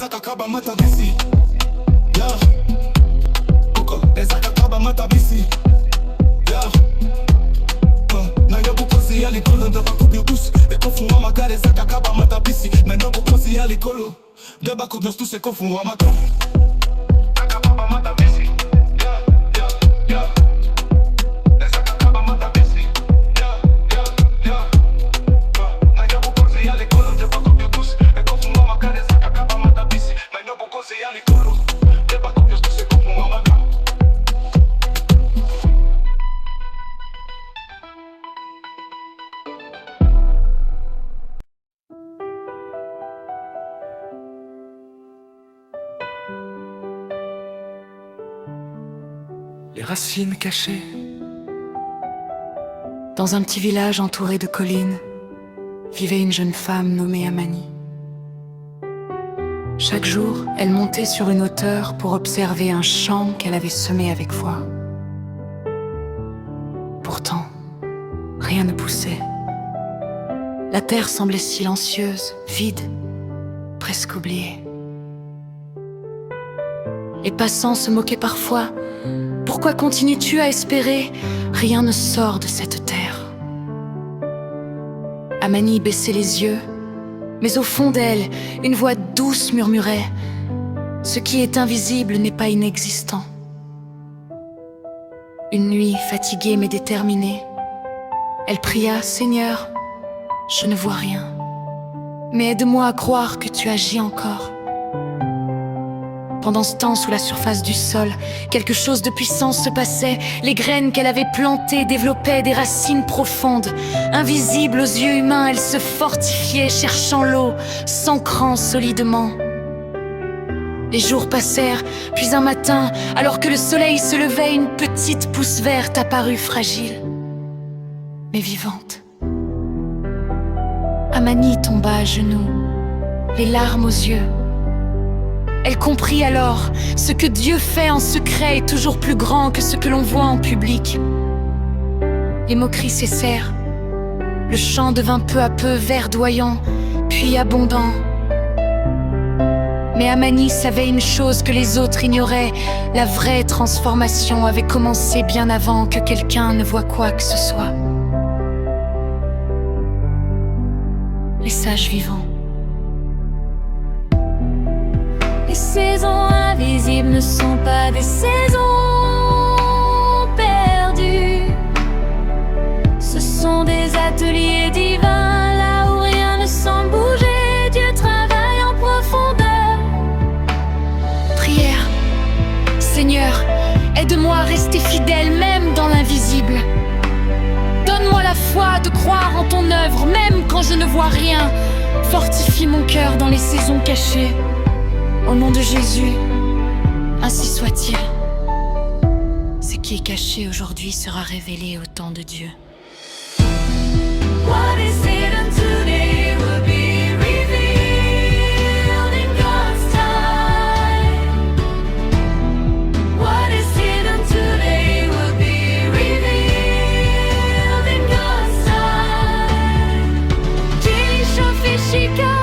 ezakakaba matabisi. Yeah. Uko ezakakaba matabisi. Yeah. Nayo bukosi ya likolo ndaba kubiobus. Ekofu magare ezakakaba matabisi. Nayo bukosi ya likolo ndaba kubiobus ekofu magare. Akakaba matabisi. Yeah, yeah, yeah. Ezakakaba matabisi. Yeah, yeah, yeah. Nayo bukosi ya likolo ndaba kubiobus. Ekofu magare ezakakaba matabisi. Nayo bukosi ya likolo ndaba kubiobus ekofu magare. Les racines cachées. Dans un petit village entouré de collines, vivait une jeune femme nommée Amani. Chaque jour, elle montait sur une hauteur pour observer un champ qu'elle avait semé avec foi. Pourtant, rien ne poussait. La terre semblait silencieuse, vide, presque oubliée. Les passants se moquaient parfois. Pourquoi continues-tu à espérer? Rien ne sort de cette terre. Amani baissait les yeux, mais au fond d'elle, une voix douce murmurait « Ce qui est invisible n'est pas inexistant ». Une nuit, fatiguée mais déterminée, elle pria « Seigneur, je ne vois rien, mais aide-moi à croire que tu agis encore ». Pendant ce temps, sous la surface du sol, quelque chose de puissant se passait. Les graines qu'elle avait plantées développaient des racines profondes. Invisibles aux yeux humains, elles se fortifiaient, cherchant l'eau, s'ancrant solidement. Les jours passèrent, puis un matin, alors que le soleil se levait, une petite pousse verte apparut fragile, mais vivante. Amani tomba à genoux, les larmes aux yeux. Elle comprit alors, ce que Dieu fait en secret est toujours plus grand que ce que l'on voit en public. Les moqueries cessèrent, le champ devint peu à peu verdoyant, puis abondant. Mais Amani savait une chose que les autres ignoraient, la vraie transformation avait commencé bien avant que quelqu'un ne voie quoi que ce soit. Les sages vivants. Les saisons invisibles ne sont pas des saisons perdues. Ce sont des ateliers divins, là où rien ne semble bouger. Dieu travaille en profondeur. Prière. Seigneur, aide-moi à rester fidèle même dans l'invisible. Donne-moi la foi de croire en ton œuvre, même quand je ne vois rien. Fortifie mon cœur dans les saisons cachées. Au nom de Jésus, ainsi soit-il. Ce qui est caché aujourd'hui sera révélé au temps de Dieu. What is hidden today will be revealed in God's time. What is hidden today will be revealed in God's time. Kilishofishika.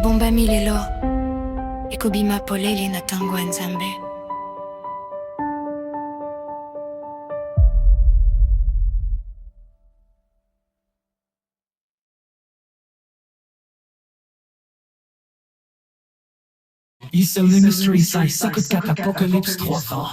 Bombami lelo, ekobima polele na tango ya Nzambe. Issa Ministry, Sai Sakut Kat Apocalypse 3 fois.